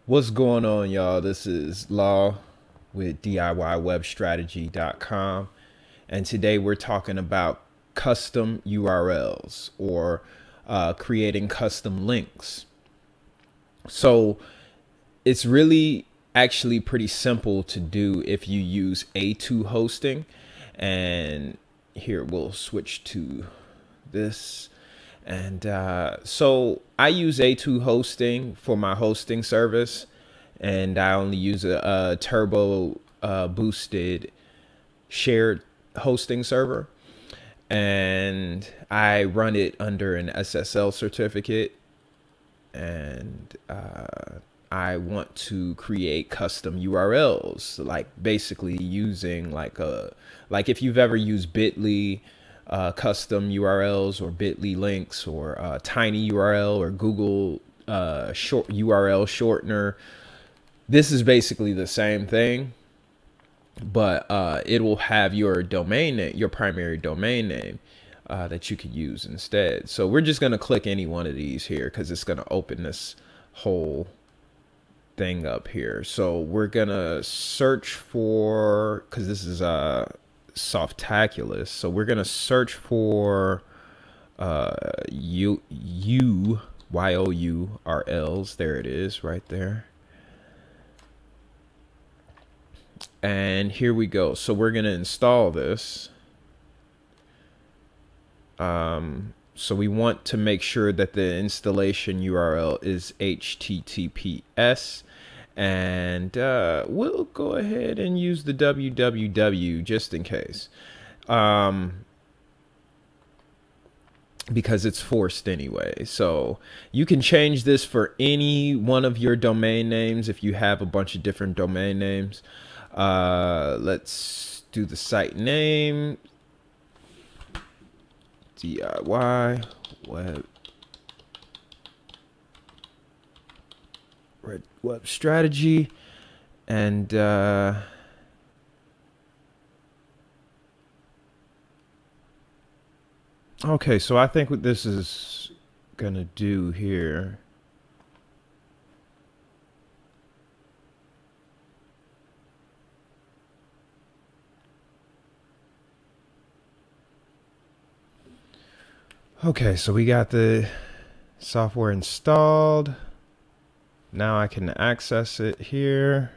What's going on, y'all? This is Law with DIYWebStrategy.com, and today we're talking about custom URLs or creating custom links. So it's really actually pretty simple to do if you use A2 hosting. And here we'll switch to this. And so I use A2 hosting for my hosting service, and I only use a turbo boosted shared hosting server, and I run it under an SSL certificate. And I want to create custom URLs, like basically using like if you've ever used Bitly custom URLs or Bitly links or Tiny URL or Google short URL shortener. This is basically the same thing, but it will have your domain name, your primary domain name that you could use instead. So we're just going to click any one of these here because it's going to open this whole thing up here. So we're going to search for, because this is Softaculous. So we're going to search for URLs. There it is right there. And here we go. So we're going to install this. So we want to make sure that the installation URL is HTTPS, and we'll go ahead and use the www just in case, because it's forced anyway. So you can change this for any one of your domain names if you have a bunch of different domain names. Let's do the site name. DIY web strategy, and okay, so I think what this is gonna do here, okay, so we got the software installed. Now I can access it here.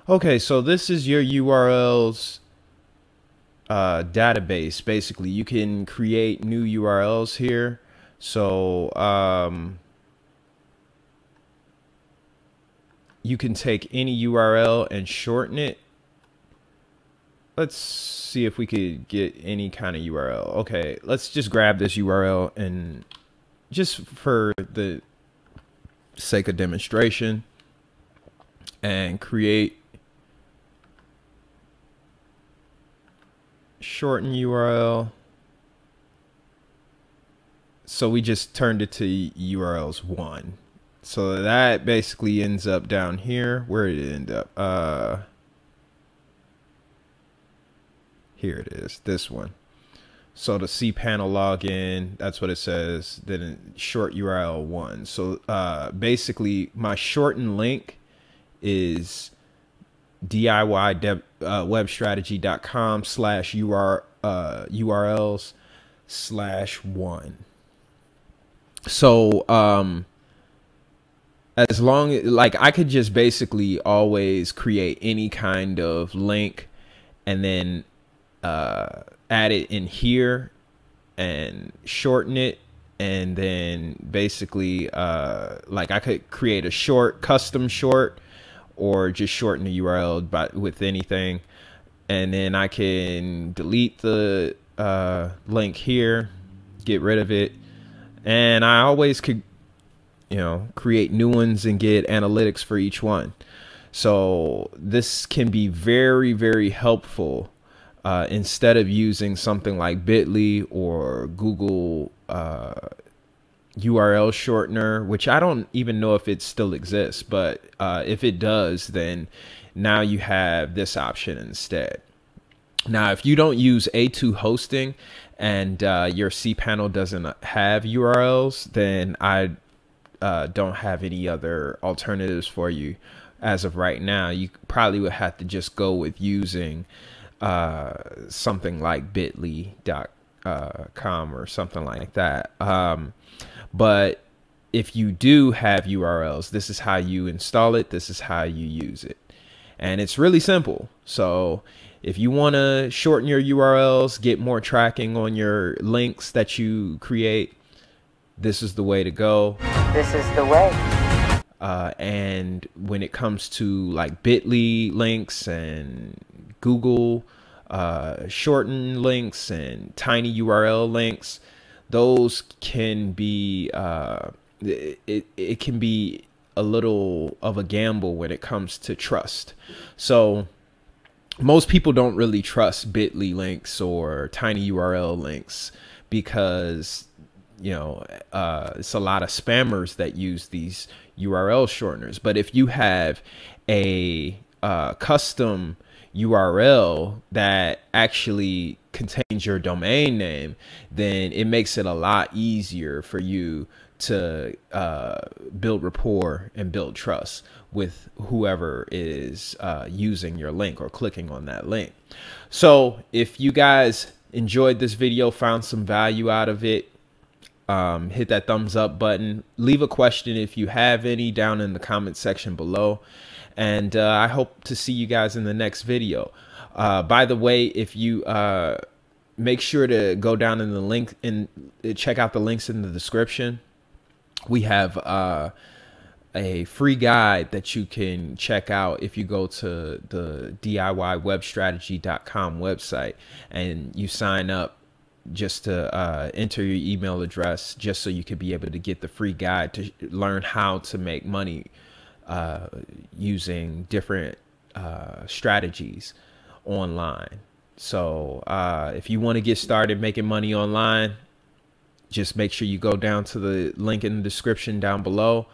Okay, so this is your URLs database. Basically, you can create new URLs here. So you can take any URL and shorten it. Let's see if we could get any kind of URL. Okay, let's just grab this URL, and just for the sake of demonstration, and create shorten URL. So we just turned it to URLs 1. So that basically ends up down here. Where did it end up? Here it is, this one. So the cPanel login, that's what it says. Then short URL 1. So basically my shortened link is DIYWebstrategy.com/URLs/1. So as long, like, I could just basically always create any kind of link and then add it in here and shorten it, and then basically like I could create a short, custom short, or just shorten the URL with anything, and then I can delete the link here, get rid of it, and I always could, you know, create new ones and get analytics for each one. So this can be very, very helpful instead of using something like Bitly or Google URL shortener, which I don't even know if it still exists, but if it does, then now you have this option instead. Now, if you don't use A2 hosting and your cPanel doesn't have URLs, then I don't have any other alternatives for you as of right now. You probably would have to just go with using something like bitly.com or something like that. But if you do have URLs, this is how you install it. This is how you use it. And it's really simple. So if you want to shorten your URLs, get more tracking on your links that you create, this is the way to go. This is the way. And when it comes to like Bitly links and Google shortened links and tiny URL links, those can be it can be a little of a gamble when it comes to trust. So most people don't really trust Bitly links or tiny URL links because it's a lot of spammers that use these URL shorteners. But if you have a custom URL that actually contains your domain name, then it makes it a lot easier for you to build rapport and build trust with whoever is using your link or clicking on that link. So if you guys enjoyed this video, found some value out of it, hit that thumbs up button. Leave a question if you have any down in the comment section below. And I hope to see you guys in the next video. By the way, if you make sure to go down in the link and check out the links in the description. We have a free guide that you can check out if you go to the DIYWebStrategy.com website and you sign up just to enter your email address, just so you can be able to get the free guide to learn how to make money using different strategies online. So if you want to get started making money online, just make sure you go down to the link in the description down below,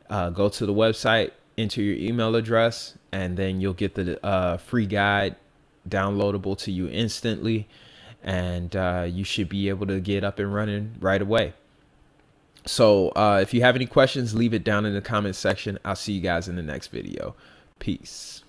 go to the website, enter your email address, and then you'll get the free guide downloadable to you instantly. And you should be able to get up and running right away. So if you have any questions, leave it down in the comment section. I'll see you guys in the next video. Peace.